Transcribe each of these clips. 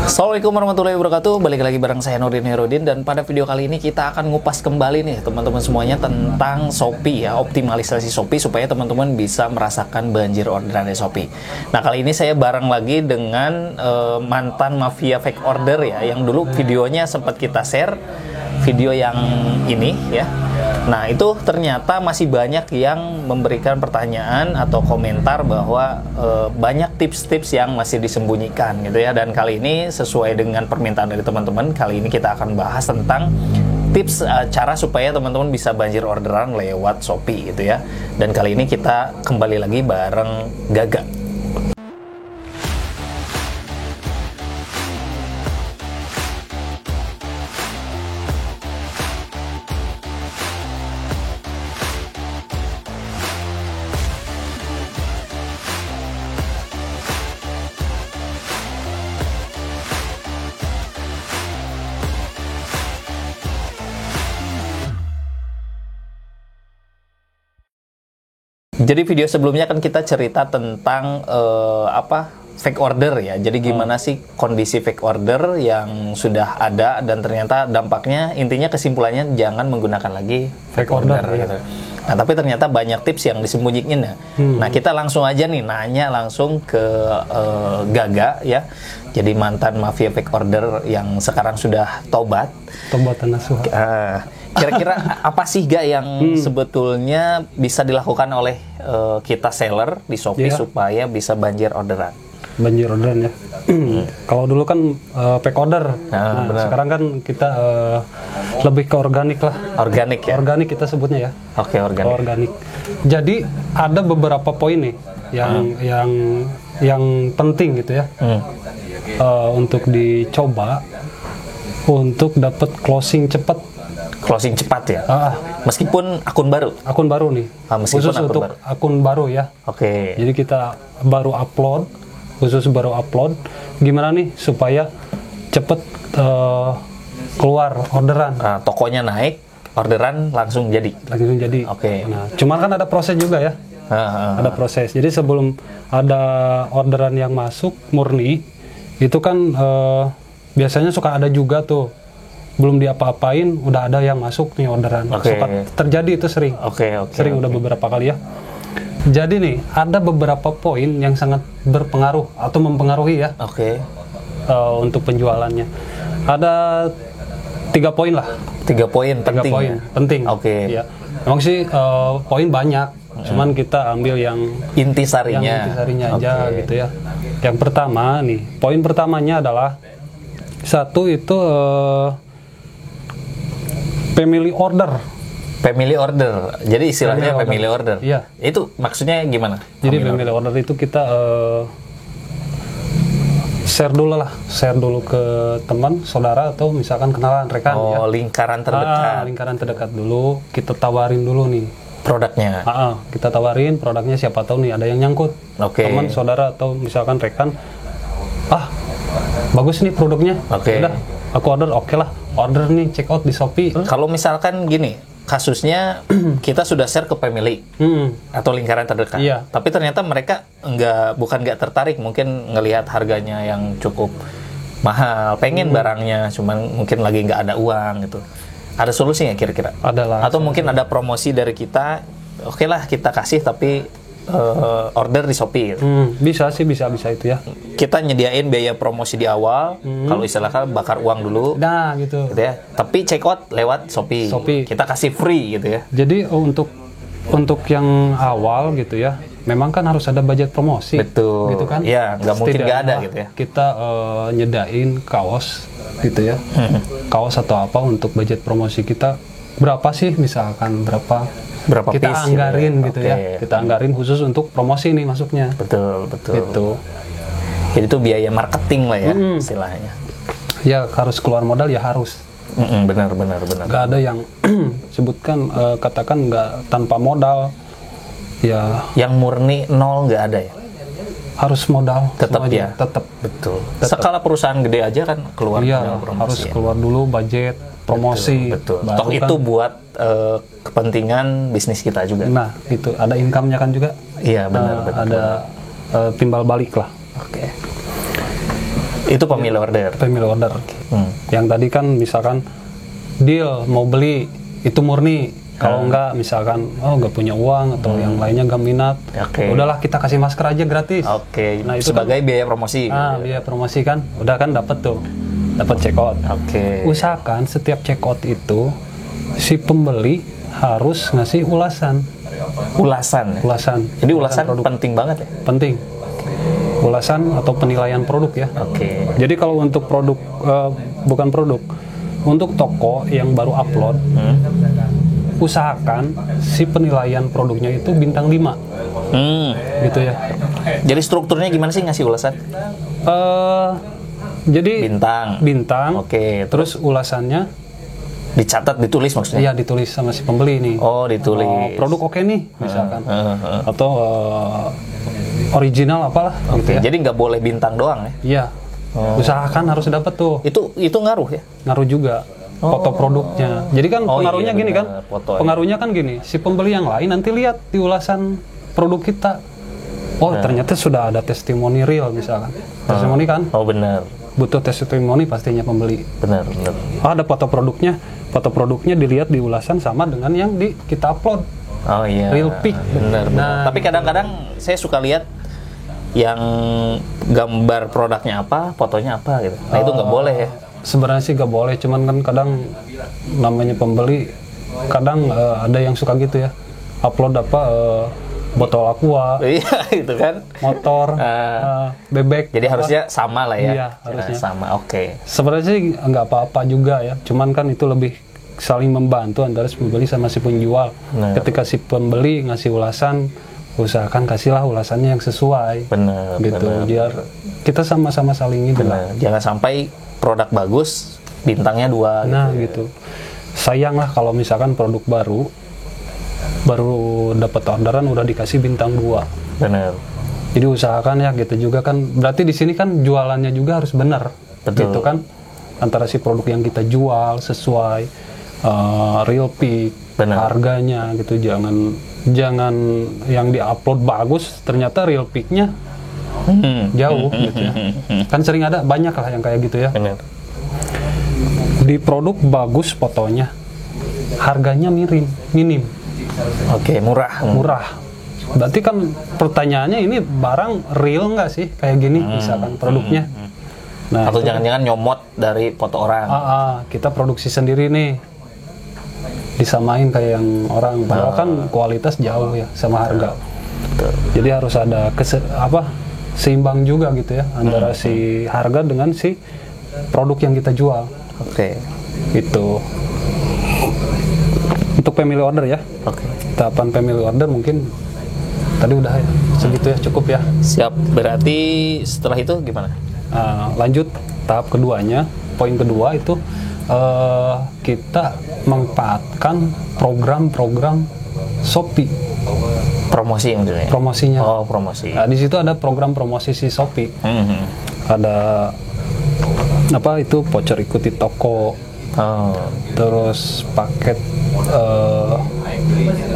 Assalamualaikum warahmatullahi wabarakatuh. Balik lagi bareng saya Nurdin Herudin, dan pada video kali ini kita akan ngupas kembali nih teman-teman semuanya tentang Shopee ya, optimalisasi Shopee supaya teman-teman bisa merasakan banjir orderan dari Shopee. Nah, kali ini saya bareng lagi dengan mantan mafia fake order ya, yang dulu videonya sempat kita share, video yang ini ya. Nah, itu ternyata masih banyak yang memberikan pertanyaan atau komentar bahwa banyak tips-tips yang masih disembunyikan gitu ya. Dan kali ini sesuai dengan permintaan dari teman-teman, kali ini kita akan bahas tentang tips cara supaya teman-teman bisa banjir orderan lewat Shopee gitu ya. Dan kali ini kita kembali lagi bareng Gaga. Jadi video sebelumnya kan kita cerita tentang fake order ya. Jadi gimana sih kondisi fake order yang sudah ada, dan ternyata dampaknya, intinya kesimpulannya jangan menggunakan lagi fake order gitu. Nah, tapi ternyata banyak tips yang disembunyiin ya. Nah, kita langsung aja nih nanya langsung ke Gaga ya. Jadi mantan mafia fake order yang sekarang sudah tobat nasuha. Kira-kira apa sih Ga yang sebetulnya bisa dilakukan oleh kita seller di Shopee supaya bisa banjir orderan? Banjir orderan ya. Kalau dulu kan fake order. Nah, sekarang kan kita lebih ke organik lah. Organik ya? Organik kita sebutnya ya. Oke, organik. Jadi ada beberapa poin nih yang penting gitu ya. Untuk dicoba untuk dapat closing cepat. Closing cepat ya? Meskipun akun baru? Akun baru nih. Khusus untuk akun baru ya. Oke. Jadi kita baru upload, gimana nih supaya cepet keluar orderan. Tokonya naik, orderan langsung jadi? Langsung jadi. Oke. Nah, cuman kan ada proses juga ya. Ada proses. Jadi sebelum ada orderan yang masuk murni, itu kan biasanya suka ada juga tuh, belum diapa-apain udah ada yang masuk nih orderan. Suka terjadi itu sering. Sering udah beberapa kali ya. Jadi nih ada beberapa poin yang sangat berpengaruh atau mempengaruhi ya. Untuk penjualannya. Ada 3 poin lah. 3 poin penting. 3 poin penting. Ya. Emang sih poin banyak. Cuman kita ambil yang intisarinya aja gitu ya. Yang pertama nih, poin pertamanya adalah satu itu family order. Jadi istilahnya family order. Iya. Itu maksudnya gimana? Jadi family order itu kita share dulu ke teman, saudara, atau misalkan kenalan, rekan ya. Lingkaran terdekat. Lingkaran terdekat dulu, kita tawarin dulu nih produknya. Kita tawarin produknya, siapa tahu nih ada yang nyangkut. Teman, saudara, atau misalkan rekan. Bagus nih produknya. Udah, aku order, order nih, check out di Shopee. Kalau misalkan gini, kasusnya kita sudah share ke family atau lingkaran terdekat, tapi ternyata mereka bukan nggak tertarik, mungkin ngelihat harganya yang cukup mahal, pengen barangnya, cuman mungkin lagi nggak ada uang gitu. Ada solusinya kira-kira? Adalah. Atau mungkin ada promosi dari kita, oke lah kita kasih tapi order di Shopee gitu. Bisa itu ya. Kita nyediain biaya promosi di awal, kalau istilahnya bakar uang dulu. Nah, gitu ya. Tapi check out lewat Shopee. Kita kasih free gitu ya. Jadi untuk yang awal gitu ya, memang kan harus ada budget promosi. Betul. Gitu kan? Ya, nggak mungkin nggak ada gitu ya. Kita nyedain kaos gitu ya. Kaos atau apa untuk budget promosi kita berapa sih, misalkan berapa kita piece, anggarin gitu ya. Kita anggarin khusus untuk promosi nih masuknya. Betul. Gitu. Jadi itu biaya marketing lah ya istilahnya. Ya harus keluar modal ya harus. Benar. Gak ada yang sebutkan katakan nggak tanpa modal. Ya. Yang murni nol nggak ada ya. Harus modal. Tetap ya. Tetap. Betul. Skala perusahaan gede aja kan keluar promosi. Harus keluar dulu budget promosi. Betul. Toh itu buat kepentingan bisnis kita juga. Nah, itu ada income-nya kan juga. Iya, benar. Ada timbal balik lah. Itu pemilih order. Family order. Yang tadi kan misalkan deal mau beli itu murni. Kalau enggak misalkan nggak punya uang atau yang lainnya nggak minat, udahlah kita kasih masker aja gratis. Nah itu sebagai biaya promosi. Biaya promosi kan, udah kan dapat tuh, dapat check out. Usahakan setiap check out itu si pembeli harus ngasih ulasan. Ulasan. Jadi ulasan penting banget ya. Penting. Ulasan atau penilaian produk ya. Jadi kalau untuk produk bukan produk, untuk toko yang baru upload. Usahakan si penilaian produknya itu bintang 5 gitu ya. Jadi strukturnya gimana sih ngasih ulasan? Jadi bintang terus ulasannya dicatat, ditulis maksudnya? Iya, ditulis sama si pembeli nih. Ditulis produk oke nih misalkan atau original apalah gitu ya. Jadi nggak boleh bintang doang ya? Iya. Usahakan harus dapat tuh. Itu ngaruh ya? Ngaruh juga. Foto produknya. Jadi kan pengaruhnya gini kan. Pengaruhnya kan gini, si pembeli yang lain nanti lihat di ulasan produk kita. Ternyata sudah ada testimoni real misalkan. Testimoni kan? Benar. Butuh testimoni pastinya pembeli. Benar. Ada foto produknya. Foto produknya dilihat di ulasan sama dengan yang kita upload. Real pic. Benar. Tapi kadang-kadang saya suka lihat yang gambar produknya apa, fotonya apa gitu. Nah itu nggak boleh ya? Sebenarnya sih nggak boleh, cuman kan kadang namanya pembeli kadang ada yang suka gitu ya, upload botol aqua, itu kan, motor, bebek. Jadi harusnya sama lah ya. Iya, harusnya sama. Sebenarnya sih nggak apa-apa juga ya, cuman kan itu lebih saling membantu antara si pembeli sama si penjual. Ketika si pembeli ngasih ulasan, usahakan kasihlah ulasannya yang sesuai. Benar. Biar kita sama-sama saling itu lah. Jangan sampai produk bagus bintangnya 2 gitu. Sayang lah kalau misalkan produk baru dapat orderan udah dikasih bintang 2. Benar. Jadi usahakan ya gitu juga kan, berarti di sini kan jualannya juga harus benar. Gitu kan, antara si produk yang kita jual sesuai real pic, harganya gitu. Jangan yang diupload bagus ternyata real pic-nya jauh gitu ya. Kan sering ada, banyak lah yang kayak gitu ya. Benar. Di produk bagus fotonya, harganya minim. Murah. Berarti kan pertanyaannya ini barang real nggak sih kayak gini misalkan produknya. Nah, atau jangan-jangan nyomot dari foto orang. Kita produksi sendiri nih, disamain kayak yang orang, padahal kan kualitas jauh ya sama harga. Jadi harus ada seimbang juga gitu ya antara si harga dengan si produk yang kita jual. Itu untuk family order ya. Tahapan family order mungkin tadi udah ya, segitu ya, cukup ya. Siap. Berarti setelah itu gimana? Lanjut tahap keduanya. Poin kedua itu kita manfaatkan program-program Shopee. Promosi maksudnya? Promosinya. Promosi. Nah, di situ ada program promosi si Shopee. Ada voucher ikuti toko. Terus paket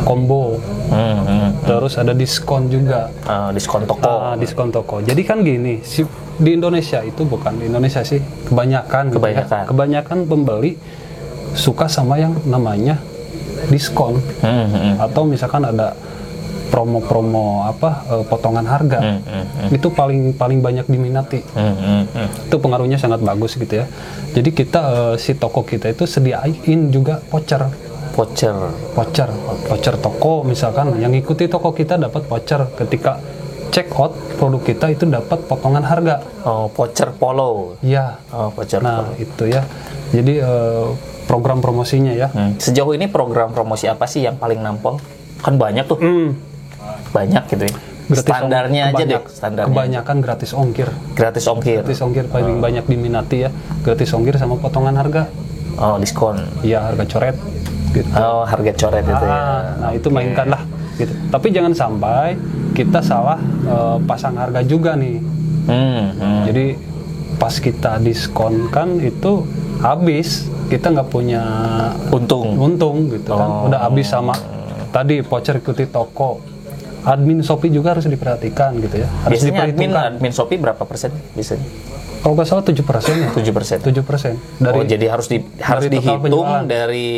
combo. Terus ada diskon juga. Diskon toko. Diskon toko. Jadi kan gini, di Indonesia itu, bukan di Indonesia sih, kebanyakan pembeli suka sama yang namanya diskon. Atau misalkan ada promo-promo potongan harga. Itu paling banyak diminati. Itu pengaruhnya sangat bagus gitu ya. Jadi kita si toko kita itu sediain juga voucher toko, misalkan yang ikuti toko kita dapat voucher. Ketika check out produk kita itu dapat potongan harga. Voucher polo. Iya. Voucher polo. Itu ya. Jadi program promosinya ya. Sejauh ini program promosi apa sih yang paling nampol? Kan banyak tuh. Banyak gitu ya. Standarnya aja deh. Kebanyakan gratis ongkir. Gratis ongkir paling banyak diminati ya. Gratis ongkir sama potongan harga. Diskon. Iya, harga coret. Gitu. Harga coret itu ya. Nah itu mainkan lah. Gitu. Tapi jangan sampai kita salah pasang harga juga nih. Jadi pas kita diskon kan itu habis, kita nggak punya untung gitu kan. Udah habis sama tadi voucher ikuti toko. Admin Shopee juga harus diperhatikan gitu ya. Harus biasanya admin Shopee berapa persen biasanya? Kalau nggak salah 7% ya. 7%. 7% dari. Oh, jadi harus total dihitung penjualan. dari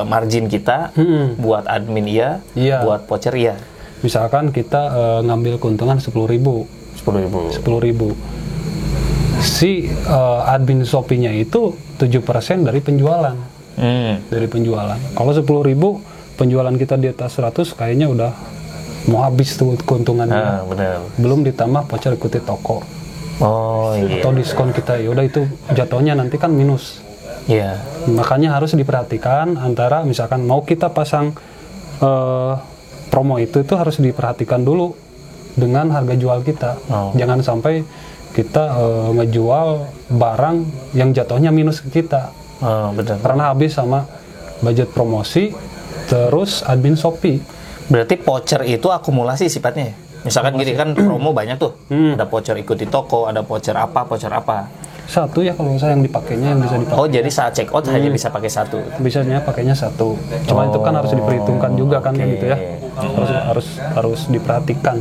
margin kita buat admin Iya. buat voucher iya. Misalkan kita ngambil keuntungan 10.000. 10.000. 10.000. Si admin Shopee-nya itu 7% dari penjualan. Dari penjualan. Kalau 10.000 penjualan kita di atas 100 kayaknya udah mau habis tuh keuntungannya. Benar. Belum ditambah voucher ikuti toko. Oh iya. Atau diskon kita, ya udah itu jatuhnya nanti kan minus. Iya. Makanya harus diperhatikan antara misalkan mau kita pasang promo itu harus diperhatikan dulu dengan harga jual kita. Jangan sampai kita ngejual barang yang jatuhnya minus ke kita. Benar. Karena habis sama budget promosi terus admin Shopee. Berarti voucher itu akumulasi sifatnya ya? Misalkan gini kan promo banyak tuh. Ada voucher ikuti toko, ada voucher apa. Satu ya kalau saya yang dipakainya yang bisa dipakai. Oh, jadi saat check out hanya bisa pakai satu. Bisanya pakainya satu. Cuma itu kan harus diperhitungkan juga kan gitu ya. Harus diperhatikan.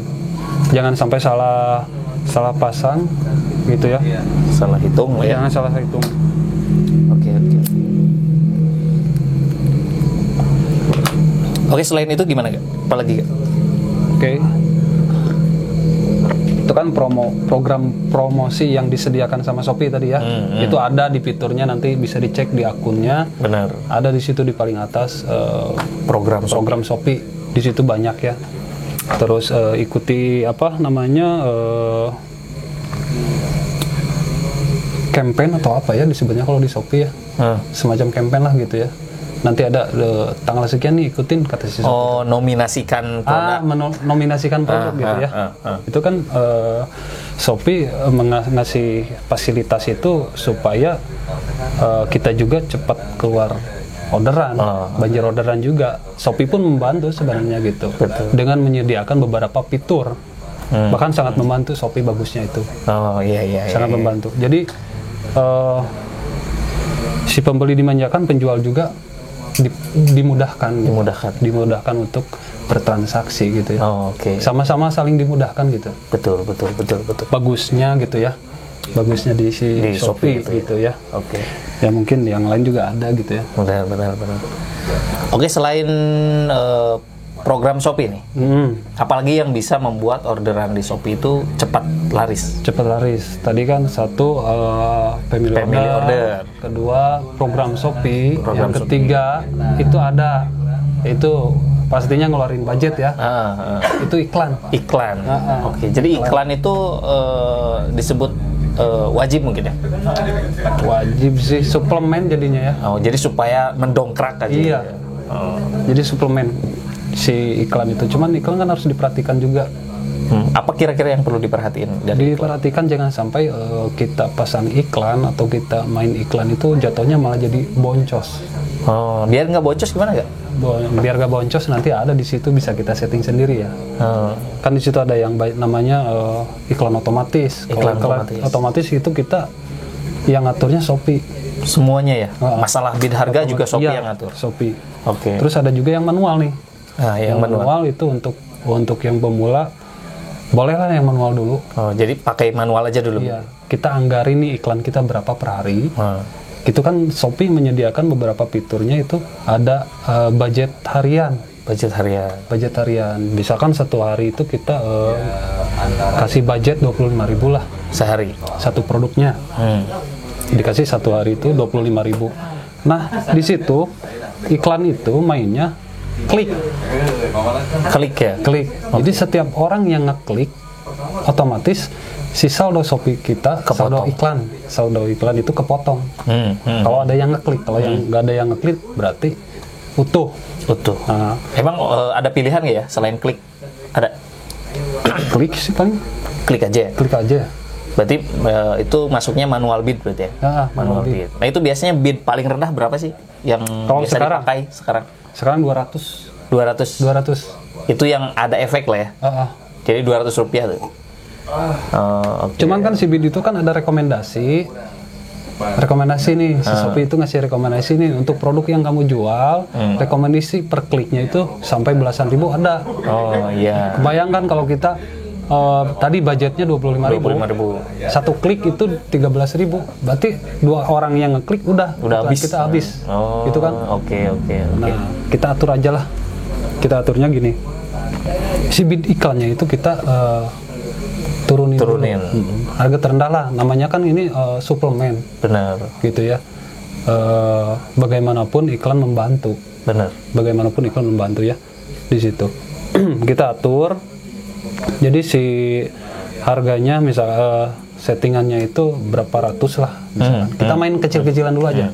Jangan sampai salah pasang gitu ya. Salah hitung lah ya. Jangan salah hitung. Oke. Oke, selain itu gimana Kak? Apalagi Kak? Oke. Itu kan program promosi yang disediakan sama Shopee tadi ya. Itu ada di fiturnya, nanti bisa dicek di akunnya. Benar. Ada di situ di paling atas program Shopee. Di situ banyak ya. Terus ikuti apa namanya campaign atau apa ya disebutnya kalau di Shopee ya. Semacam campaign lah gitu ya. Nanti ada tanggal sekian nih ikutin kata si Shopee. Oh, nominasikan produk. Nominasikan produk gitu ya. Itu kan Shopee ngasih fasilitas itu supaya kita juga cepat keluar orderan, banjir orderan juga. Shopee pun membantu sebenarnya gitu. Betul. Dengan menyediakan beberapa fitur. Bahkan sangat membantu Shopee bagusnya itu. Oh iya. Sangat membantu. Jadi si pembeli dimanjakan, penjual juga dimudahkan untuk bertransaksi gitu ya. Oke. Sama-sama saling dimudahkan gitu. Betul. Bagusnya gitu ya. Bagusnya di Shopee gitu ya. Oke. Ya mungkin yang lain juga ada gitu ya. Benar. Oke, selain program Shopee nih, apalagi yang bisa membuat orderan di Shopee itu cepat laris? Tadi kan satu family order, kedua program Shopee, yang ketiga itu ada, itu pastinya ngeluarin budget ya. Itu iklan. Oke, jadi iklan itu disebut wajib mungkin ya? Wajib sih, suplemen jadinya ya. Oh, jadi supaya mendongkrak aja. Iya. Jadi suplemen si iklan itu. Cuman iklan kan harus diperhatikan juga. Apa kira-kira yang perlu diperhatiin? Diperhatikan jangan sampai kita pasang iklan atau kita main iklan itu jatuhnya malah jadi boncos. Oh, biar nggak boncos gimana nggak? Biar nggak boncos nanti ada di situ bisa kita setting sendiri ya. Kan di situ ada yang namanya iklan otomatis. Iklan otomatis itu kita yang ngaturnya Shopee. Semuanya ya. Masalah bid harga juga Shopee yang ngatur. Shopee. Oke. Terus ada juga yang manual nih. Yang manual itu untuk yang pemula bolehlah yang manual dulu. Oh, jadi pakai manual aja dulu. Iya. Kita anggarin nih iklan kita berapa per hari. Itu kan Shopee menyediakan beberapa fiturnya itu ada budget harian. Budget harian. Misalkan satu hari itu kita kasih budget 25.000 lah sehari. Satu produknya. Dikasih satu hari itu 25.000. Nah, di situ iklan itu mainnya klik ya. Jadi setiap orang yang ngeklik otomatis si saldo Shopee kita saldo iklan itu kepotong. Kalau ada yang ngeklik, kalau yang nggak ada yang ngeklik berarti utuh. Nah, emang ada pilihan nggak ya selain klik? Ada? Klik sih paling. Klik aja. Berarti itu masuknya manual bid berarti ya? Manual bid. Nah, itu biasanya bid paling rendah berapa sih yang biasa dipakai sekarang? Sekarang 200. 200. Itu yang ada efek lah ya. Jadi Rp200 tuh. Okay. Cuman kan si bid itu kan ada rekomendasi nih, si Shopee itu ngasih rekomendasi nih untuk produk yang kamu jual, rekomendasi per kliknya itu sampai belasan ribu ada. Oh iya. Bayangkan kalau kita tadi budgetnya 25.000. 25.000. Satu klik itu 13.000. Berarti 2 orang yang ngeklik udah habis. Kita habis. Oh, gitu kan? Oke. Nah, kita atur aja lah. Kita aturnya gini. Si bid iklannya itu kita turunin. Dulu. Harga terendah lah. Namanya kan ini suplemen. Benar. Gitu ya. Bagaimanapun iklan membantu. Benar. Bagaimanapun iklan membantu ya di situ. Kita atur. Jadi si harganya misal settingannya itu berapa ratus lah misalkan. Kita main kecil-kecilan dulu aja.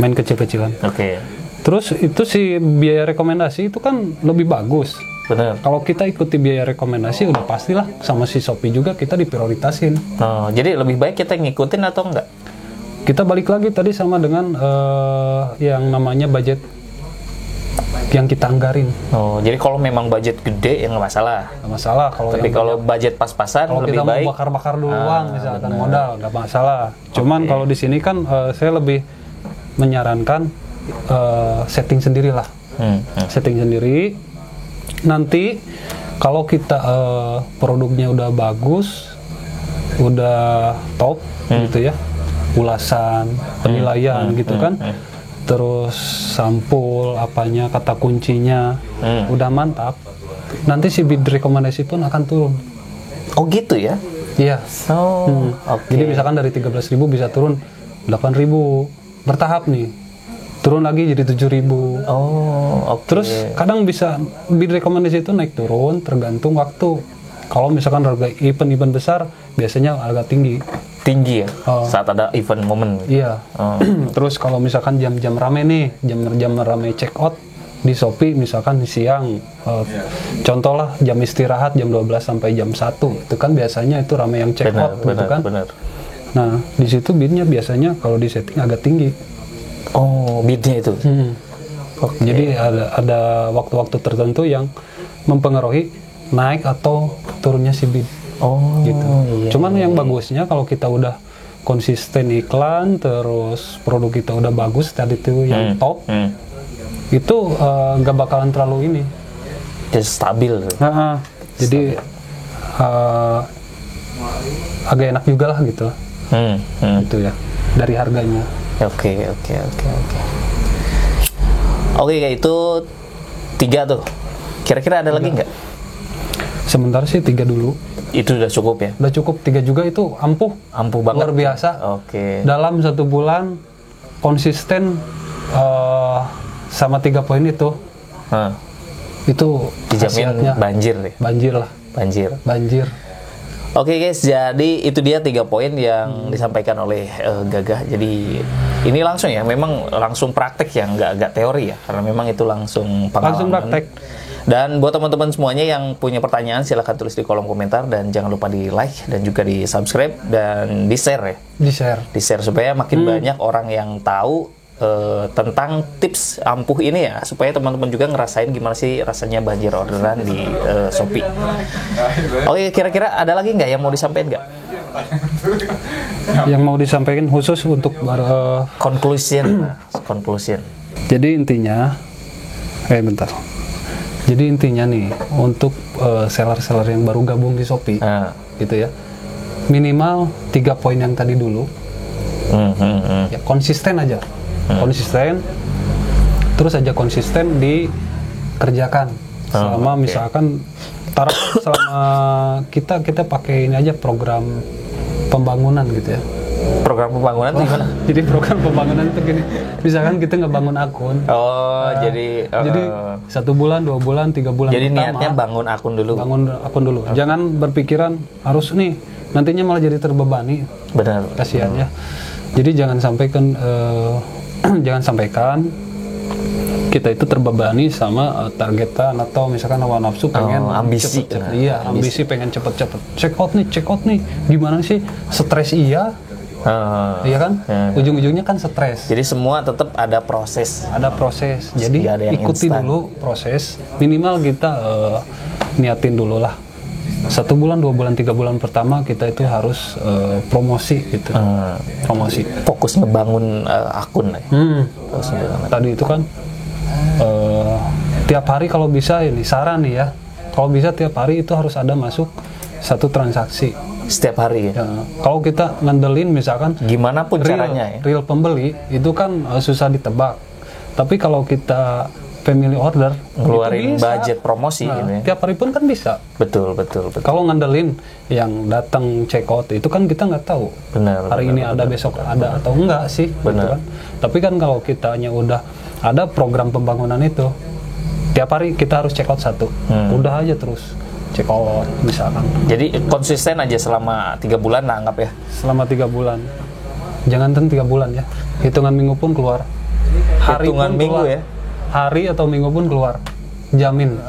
Main kecil-kecilan. Oke. Terus itu si biaya rekomendasi itu kan lebih bagus. Benar. Kalau kita ikuti biaya rekomendasi udah pastilah sama si Shopee juga kita diprioritasin. Oh, jadi lebih baik kita ngikutin atau enggak? Kita balik lagi tadi sama dengan yang namanya budget yang kita anggarin. Oh, jadi kalau memang budget gede ya nggak masalah. Nggak masalah kalau Tapi kalau budget pas-pasan kalau lebih kita baik. mau bakar-bakar dulu uang misalkan modal nggak masalah. Cuman kalau di sini kan saya lebih menyarankan setting sendirilah. Setting sendiri. Nanti kalau kita produknya udah bagus, udah top gitu ya, ulasan, penilaian gitu kan. Terus sampul apanya, kata kuncinya udah mantap, nanti si bid rekomendasi pun akan turun. Oh gitu ya? Iya. Oh, oke. Jadi misalkan dari 13.000 bisa turun 8.000 bertahap nih, turun lagi jadi 7.000. Oh, oke. Terus kadang bisa bid rekomendasi itu naik turun tergantung waktu. Kalau misalkan harga event-event besar biasanya agak tinggi ya saat ada event momen. Iya. Terus kalau misalkan jam-jam rame nih, jam rame check out di Shopee misalkan siang, contoh lah jam istirahat jam 12 sampai jam 1 itu kan biasanya itu rame yang check out gitu kan. Benar. Nah di situ bidnya biasanya kalau di setting agak tinggi. Oh, bidnya itu. Okay. Jadi ada waktu-waktu tertentu yang mempengaruhi naik atau turunnya si bid. Oh, gitu. Iya, Cuman yang bagusnya kalau kita udah konsisten iklan, terus produk kita udah bagus tadi itu yang top, itu nggak bakalan terlalu ini. Jadi stabil. Jadi agak enak juga lah gitu. Gitu ya. Dari harganya. Oke. Oke, kayak itu 3 tuh. Kira-kira ada lagi nggak? Sementara sih 3 dulu. Itu udah cukup ya? Udah cukup, 3 juga itu ampuh banget. Luar biasa. Oke. Dalam 1 bulan konsisten sama 3 poin itu. Itu dijamin banjir ya? Banjir lah. Banjir. Oke guys, jadi itu dia 3 poin yang disampaikan oleh Gagah. Jadi ini langsung ya, memang langsung praktek ya, nggak teori ya, karena memang itu langsung pengalaman. Langsung praktek. Dan buat teman-teman semuanya yang punya pertanyaan silahkan tulis di kolom komentar dan jangan lupa di like dan juga di subscribe dan di share ya. Di share supaya makin banyak orang yang tahu tentang tips ampuh ini ya, supaya teman-teman juga ngerasain gimana sih rasanya banjir orderan di Shopee. Oke, kira-kira ada lagi nggak yang mau disampaikan nggak? Yang mau disampaikan khusus untuk conclusion. Jadi intinya, Jadi intinya nih untuk seller-seller yang baru gabung di Shopee, gitu ya, minimal 3 poin yang tadi dulu, ya konsisten aja. Konsisten, terus aja konsisten dikerjakan selama misalkan selama kita pakai ini aja program pembangunan gitu ya. Program pembangunan itu gimana? Jadi program pembangunan itu gini, misalkan kita ngebangun akun. Jadi 1 bulan, 2 bulan, 3 bulan jadi pertama, niatnya bangun akun dulu. Jangan berpikiran harus nih nantinya malah jadi terbebani. Benar. Kasihan ya. Jadi jangan sampaikan kita itu terbebani sama targetan atau misalkan hawa nafsu pengen ambisi. Ambisi pengen cepet-cepet check out nih. Gimana sih? Stres iya. Iya kan? Ujung-ujungnya kan stres. Jadi semua tetap ada proses. Jadi ikuti dulu proses. Minimal kita niatin dulu lah. 1 bulan, 2 bulan, 3 bulan pertama kita itu harus promosi gitu. Promosi. Fokus ngebangun akun. Tadi itu kan tiap hari kalau bisa ini saran nih ya. Kalau bisa tiap hari itu harus ada masuk satu transaksi. Setiap hari ya. Ya, kalau kita ngandelin misalkan Gimana pun caranya ya. real pembeli itu kan susah ditebak. Tapi kalau kita family order Ngeluarin itu bisa. budget promosi Nah, gitu ya. tiap hari pun kan bisa. Betul. Kalau ngandelin yang datang check out itu kan kita nggak tahu Benar. hari ini ada besok ada atau enggak sih. Gitu Benar. kan. Tapi kan kalau kitanya udah ada program pembangunan itu, tiap hari kita harus check out satu. Udah aja terus check out misalkan. Jadi konsisten aja selama 3 bulan lah anggap ya. Selama 3 bulan. Jangan 3 bulan ya. Hitungan minggu pun keluar. Hari Hitungan pun minggu keluar. ya. Hari atau minggu pun keluar. Jamin.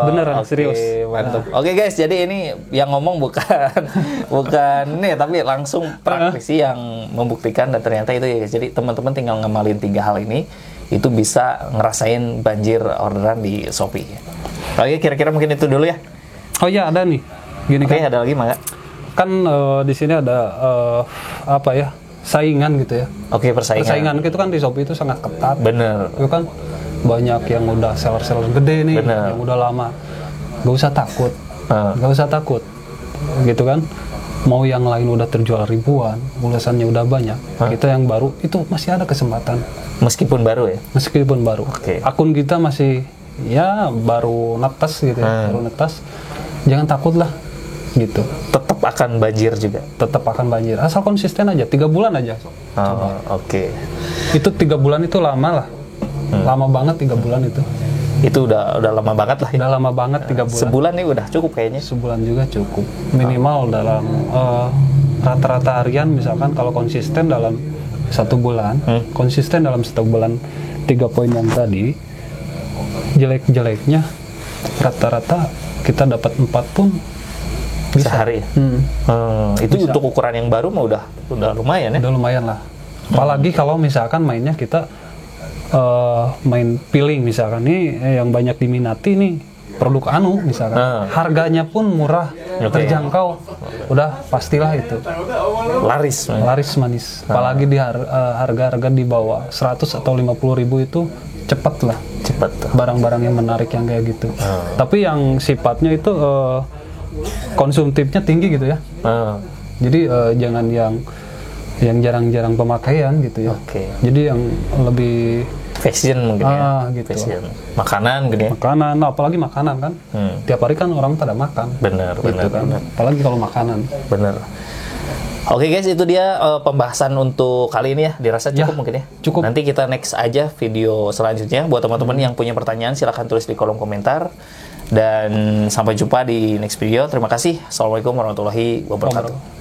Beneran, oke, serius. Mantap. Oke guys, jadi ini yang ngomong bukan nih, tapi langsung praktisi yang membuktikan dan ternyata itu ya guys. Jadi teman-teman tinggal ngamalin 3 hal ini, itu bisa ngerasain banjir orderan di Shopee. Oke, kira-kira mungkin itu dulu ya. Oh iya ada nih. Gini Oke, kan. ada lagi Mangga? Kan di sini ada apa ya? Saingan gitu ya. Oke, Persaingan itu kan di Shopee itu sangat ketat. Bener. Itu kan banyak yang udah seller-seller gede nih, Bener. yang udah lama. Gak usah takut. Gak usah takut. Gitu kan. Mau yang lain udah terjual ribuan, ulasannya udah banyak. Kita yang baru itu masih ada kesempatan. Meskipun baru ya. Meskipun baru. Oke. Akun kita masih ya baru netes gitu ya, baru netes. Jangan takut lah gitu. Tetap akan banjir juga. Tetap akan banjir. Asal konsisten aja, 3 bulan aja. Oke. Itu 3 bulan itu lama lah. Lama banget 3 bulan itu. Itu udah lama banget lah ya. Udah lama banget 3 bulan. Sebulan nih udah cukup kayaknya. Sebulan juga cukup. Minimal dalam rata-rata harian misalkan kalau konsisten dalam 1 bulan, konsisten dalam 1 bulan 3 poin yang tadi, jelek-jeleknya rata-rata kita dapat 4 pun bisa. Sehari ya? Itu Bisa. untuk ukuran yang baru mah udah lumayan ya. Udah lumayan lah. Apalagi kalau misalkan mainnya kita main peeling misalkan nih yang banyak diminati nih produk Anu misalkan. Harganya pun murah, terjangkau. Udah pastilah itu. Laris. Laris manis. Apalagi di harga-harga di bawah 100 atau 50 ribu itu cepat lah. Cepat. Barang-barang yang menarik yang kayak gitu. Tapi yang sifatnya itu konsumtifnya tinggi gitu ya. Jadi jangan yang jarang-jarang pemakaian gitu ya. Oke. Jadi yang lebih Fashion mungkin ya. gitu. Fashion. Makanan gitu ya. Makanan, apalagi makanan kan. Tiap hari kan orang pada makan. Bener. Kan. Apalagi kalau makanan. Bener. Oke guys, itu dia pembahasan untuk kali ini ya. Dirasa cukup mungkin ya. Cukup. Nanti kita next aja video selanjutnya. Buat teman-teman yang punya pertanyaan silahkan tulis di kolom komentar. Dan sampai jumpa di next video. Terima kasih. Assalamualaikum warahmatullahi wabarakatuh.